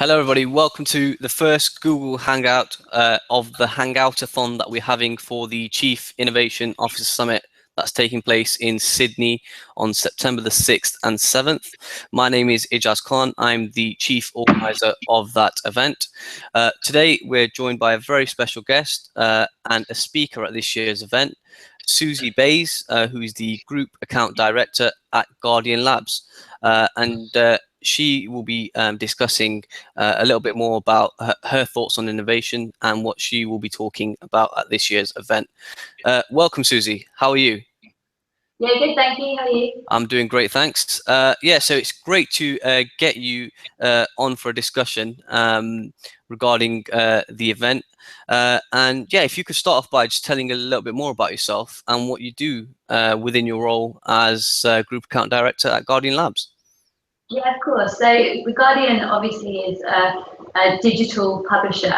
Hello, everybody. Welcome to the first Google Hangout of the Hangout-a-thon that we're having for the Chief Innovation Officer Summit that's taking place in Sydney on September the 6th and 7th. My name is Ijaz Khan. I'm the Chief Organizer of that event. Today, we're joined by a very special guest and a speaker at this year's event, Susie Bayes, who is the Group Account Director at Guardian Labs. She will be discussing a little bit more about her thoughts on innovation and what she will be talking about at this year's event. Welcome, Susie. How are you? Yeah, good, thank you. How are you? I'm doing great, thanks. Yeah, so it's great to get you on for a discussion regarding the event. And yeah, if you could start off by just telling a little bit more about yourself and what you do within your role as Group Account Director at Guardian Labs. Yeah, of course. So The Guardian obviously is a digital publisher,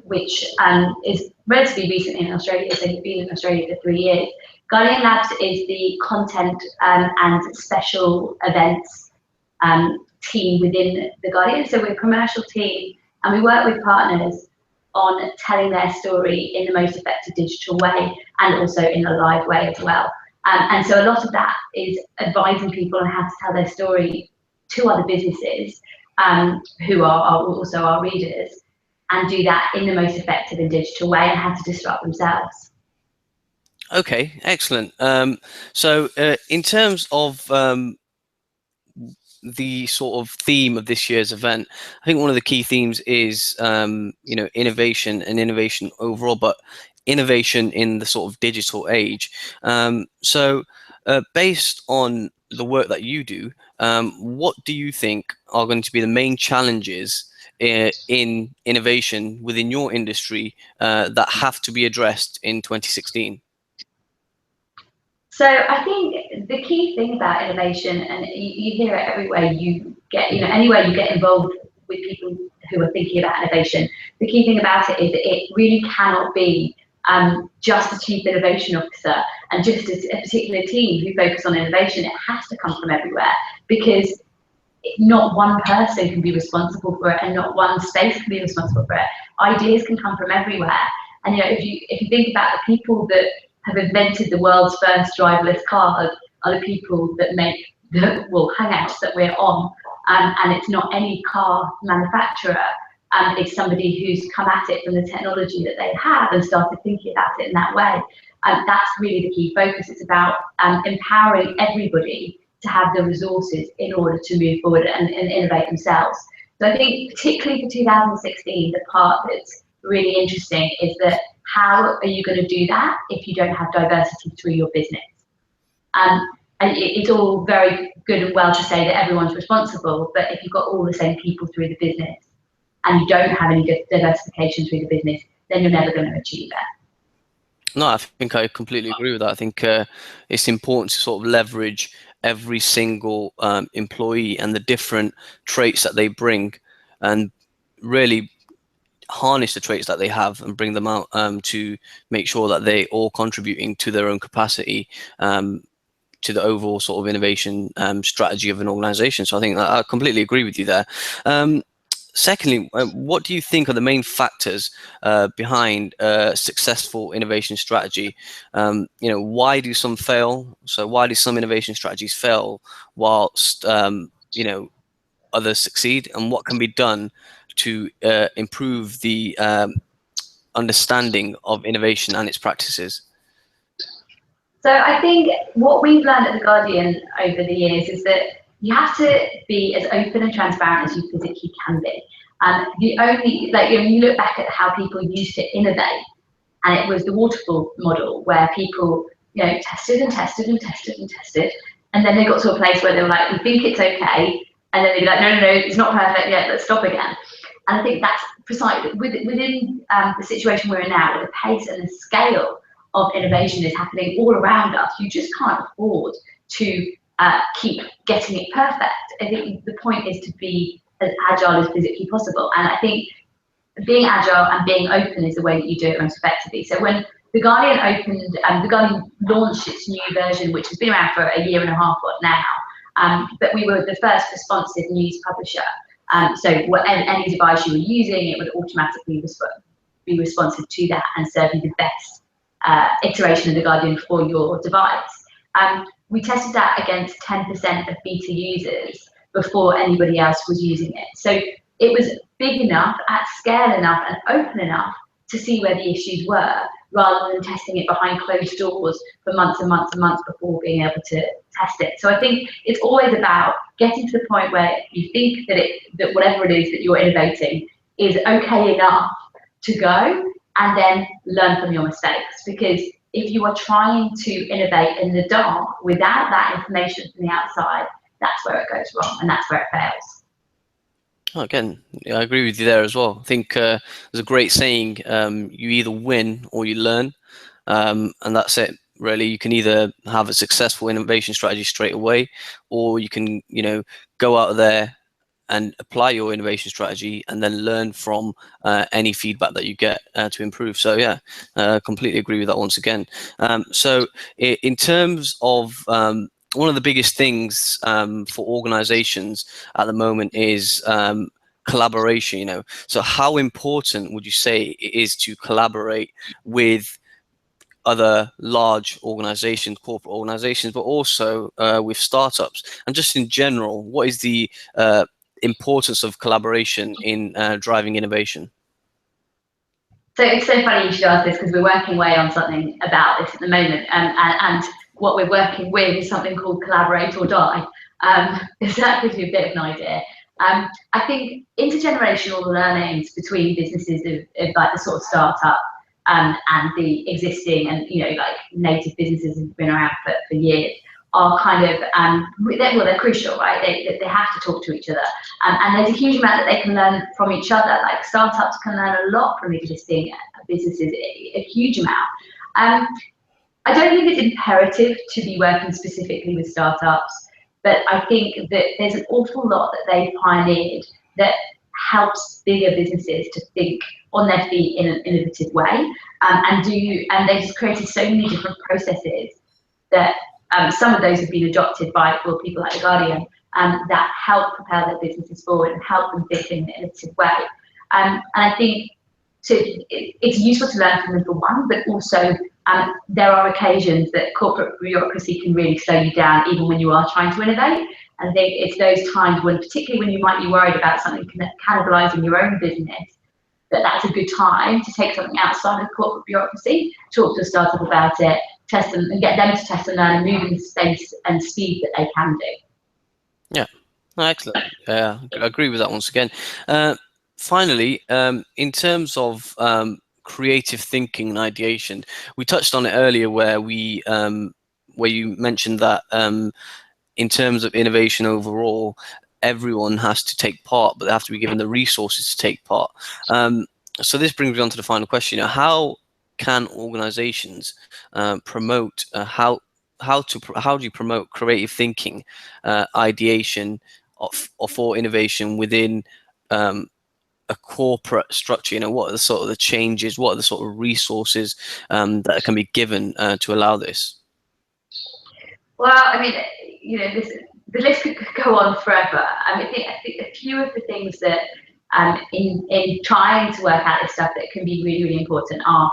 which is relatively recent in Australia. So we've been in Australia for 3 years. Guardian Labs is the content and special events team within The Guardian. So we're a commercial team, and we work with partners on telling their story in the most effective digital way, and also in a live way as well. And so a lot of that is advising people on how to tell their story to other businesses who are also our readers, and do that in the most effective and digital way, and how to disrupt themselves. Okay, excellent. So in terms of the sort of theme of this year's event, I think one of the key themes is innovation and innovation overall, but innovation in the sort of digital age. So based on the work that you do, what do you think are going to be the main challenges in innovation within your industry that have to be addressed in 2016? So I think the key thing about innovation, and you hear it everywhere you get, anywhere you get involved with people who are thinking about innovation, the key thing about it is that it really cannot be just a chief innovation officer and just a particular team who focus on innovation. It has to come from everywhere, because not one person can be responsible for it, and not one space can be responsible for it. Ideas can come from everywhere. And if you think about the people that have invented the world's first driverless cars, are the people that make the hangouts that we're on, and it's not any car manufacturer. It's somebody who's come at it from the technology that they have and started thinking about it in that way. That's really the key focus. It's about empowering everybody to have the resources in order to move forward and innovate themselves. So I think particularly for 2016, the part that's really interesting is that how are you going to do that if you don't have diversity through your business? And it's all very good and well to say that everyone's responsible, but if you've got all the same people through the business and you don't have any diversification through the business, then you're never going to achieve it. No, I think I completely agree with that. I think it's important to sort of leverage every single employee and the different traits that they bring, and really harness the traits that they have and bring them out to make sure that they all contributing to their own capacity to the overall sort of innovation strategy of an organization. So I think that I completely agree with you there. Secondly, what do you think are the main factors behind a successful innovation strategy? Why do some fail? So why do some innovation strategies fail whilst others succeed? And what can be done to improve the understanding of innovation and its practices? So I think what we've learned at The Guardian over the years is that you have to be as open and transparent as you physically can be. The only, you look back at how people used to innovate, and it was the waterfall model where people, tested and tested and tested and tested, and then they got to a place where they were like, we think it's okay, and then they'd be like, no, it's not perfect yet, let's stop again. And I think that's precisely within the situation we're in now, where the pace and the scale of innovation is happening all around us. You just can't afford to keep getting it perfect. I think the point is to be as agile as physically possible. And I think being agile and being open is the way that you do it most effectively. So when The Guardian opened, The Guardian launched its new version, which has been around for a year and a half now, but we were the first responsive news publisher. So any device you were using, it would automatically be responsive to that and serve you the best iteration of the Guardian for your device. We tested that against 10% of beta users before anybody else was using it. So it was big enough, at scale enough, and open enough to see where the issues were, rather than testing it behind closed doors for months and months and months before being able to test it. So I think it's always about getting to the point where you think that whatever it is that you're innovating is okay enough to go, and then learn from your mistakes. Because if you are trying to innovate in the dark without that information from the outside, that's where it goes wrong, and that's where it fails. Again, I agree with you there as well. I think there's a great saying, you either win or you learn, and that's it. Really, you can either have a successful innovation strategy straight away, or you can, go out there and apply your innovation strategy and then learn from any feedback that you get to improve. So yeah, completely agree with that once again. So in terms of one of the biggest things for organizations at the moment is collaboration. So how important would you say it is to collaborate with other large organizations, corporate organizations, but also with startups? And just in general, what is the importance of collaboration in driving innovation? So it's so funny you should ask this, because we're working away on something about this at the moment, and what we're working with is something called Collaborate or Die. If that gives you a bit of an idea. I think intergenerational learnings between businesses of like the sort of startup and the existing and like native businesses who've been around for years are kind of they're crucial, right? They have to talk to each other, and there's a huge amount that they can learn from each other. Like startups can learn a lot from existing businesses, a huge amount. I don't think it's imperative to be working specifically with startups, but I think that there's an awful lot that they've pioneered that helps bigger businesses to think on their feet in an innovative way, and they've just created so many different processes that some of those have been adopted by people like The Guardian, that help propel their businesses forward and help them think in an innovative way. And I think it's useful to learn from them for one, but also there are occasions that corporate bureaucracy can really slow you down, even when you are trying to innovate. And I think it's those times when, particularly when you might be worried about something cannibalizing your own business, that's a good time to take something outside of corporate bureaucracy, talk to a startup about it, test them, and get them to test and learn and move in the space and speed that they can do. Yeah, excellent. I agree with that once again. Finally, in terms of creative thinking and ideation, we touched on it earlier where you mentioned that in terms of innovation overall, everyone has to take part, but they have to be given the resources to take part. So this brings me on to the final question. How can organizations promote how do you promote creative thinking, ideation for innovation within a corporate structure? What are the sort of the changes, what are the sort of resources that can be given to allow this? Well, I mean, the list could go on forever. I think a few of the things that in trying to work out this stuff that can be really, really important are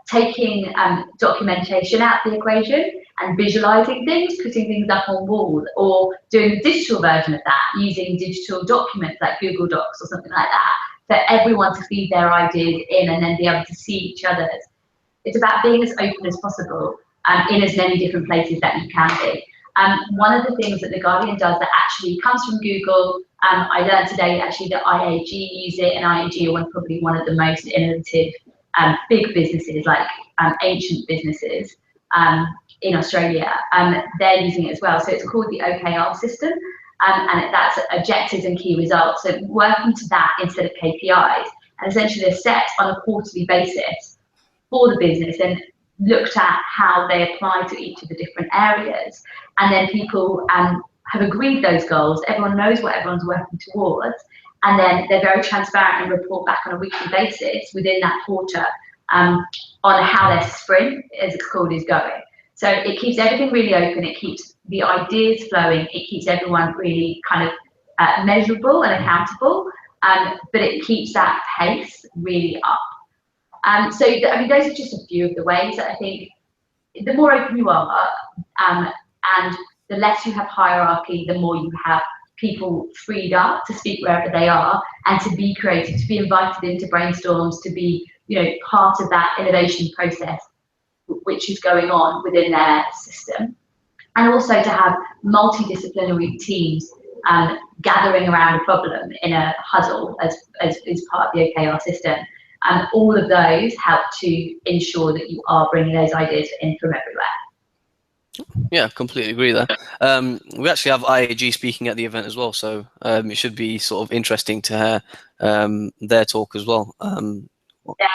taking documentation out of the equation and visualizing things, putting things up on walls, or doing a digital version of that, using digital documents like Google Docs or something like that, for everyone to feed their ideas in and then be able to see each other's. It's about being as open as possible in as many different places that you can be. One of the things that The Guardian does that actually comes from Google, I learned today actually that IAG use it, and IAG are probably one of the most innovative big businesses, like ancient businesses in Australia. They're using it as well. So it's called the OKR system, and that's objectives and key results. So working to that instead of KPIs, and essentially they're set on a quarterly basis for the business and looked at how they apply to each of the different areas. And then people have agreed those goals. Everyone knows what everyone's working towards. And then they're very transparent and report back on a weekly basis within that quarter on how their sprint, as it's called, is going. So it keeps everything really open. It keeps the ideas flowing. It keeps everyone really kind of measurable and accountable, but it keeps that pace really up. So, I mean, those are just a few of the ways that I think the more open you are, and the less you have hierarchy, the more you have people freed up to speak wherever they are and to be creative, to be invited into brainstorms, to be, you know, part of that innovation process which is going on within their system. And also to have multidisciplinary teams gathering around a problem in a huddle as part of the OKR system. And all of those help to ensure that you are bringing those ideas in from everywhere. Yeah, completely agree there. We actually have IAG speaking at the event as well, so it should be sort of interesting to hear their talk as well. Yeah.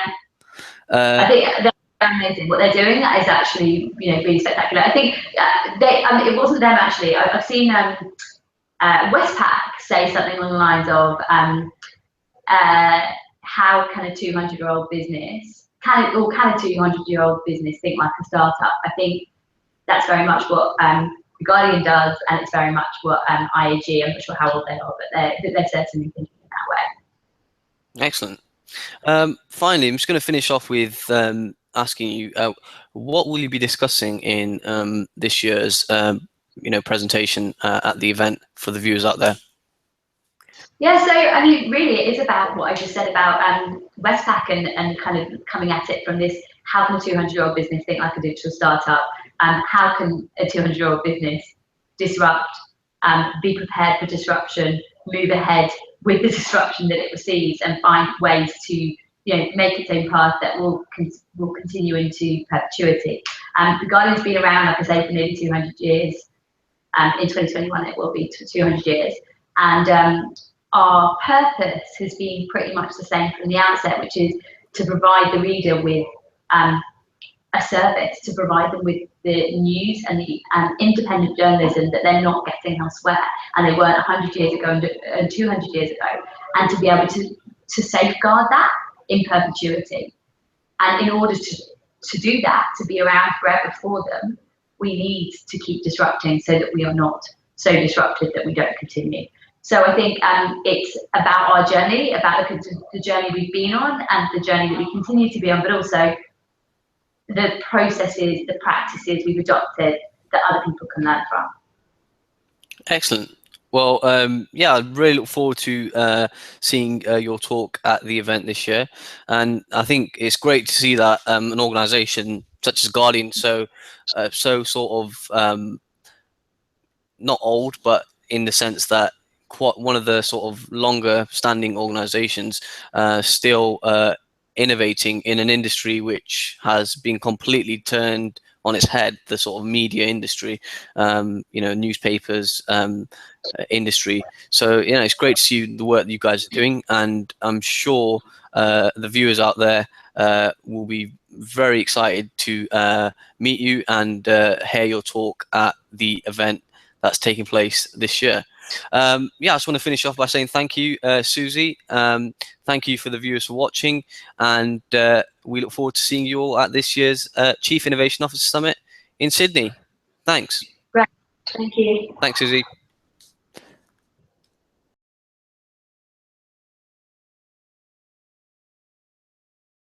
I think they're amazing. What they're doing is actually, you know, really spectacular. I think it wasn't them actually. I've seen Westpac say something along the lines of how can a 200-year-old business, can a 200-year-old business think like a startup? I think that's very much what The Guardian does, and it's very much what IAG, I'm not sure how old they are, but they're certainly thinking in that way. Excellent. Finally, I'm just going to finish off with asking you, what will you be discussing in this year's presentation at the event for the viewers out there? Yeah, so I mean, really, it is about what I just said about Westpac and kind of coming at it from this: how can a 200-year-old business think like a digital startup? How can a 200-year-old business disrupt, be prepared for disruption, move ahead with the disruption that it receives, and find ways to, you know, make its own path that will continue into perpetuity. The Guardian's been around, like I say, for nearly 200 years. In 2021, it will be 200 years, and our purpose has been pretty much the same from the outset, which is to provide the reader with a service, to provide them with the news and the independent journalism that they're not getting elsewhere, and they weren't 100 years ago and 200 years ago, and to be able to safeguard that in perpetuity. And in order to do that, to be around forever for them, we need to keep disrupting so that we are not so disrupted that we don't continue. So I think it's about our journey, about the journey we've been on and the journey that we continue to be on, but also the processes, the practices we've adopted that other people can learn from. Excellent. Well, yeah, I really look forward to seeing your talk at the event this year, and I think it's great to see that an organisation such as Guardian, so sort of not old, but in the sense that quite one of the sort of longer standing organizations, still innovating in an industry which has been completely turned on its head, the sort of media industry, newspapers industry. So, it's great to see the work that you guys are doing, and I'm sure the viewers out there will be very excited to meet you and hear your talk at the event that's taking place this year. I just want to finish off by saying thank you, Susie. Thank you for the viewers for watching, and we look forward to seeing you all at this year's Chief Innovation Officer Summit in Sydney. Thanks. Right. Thank you. Thanks, Susie.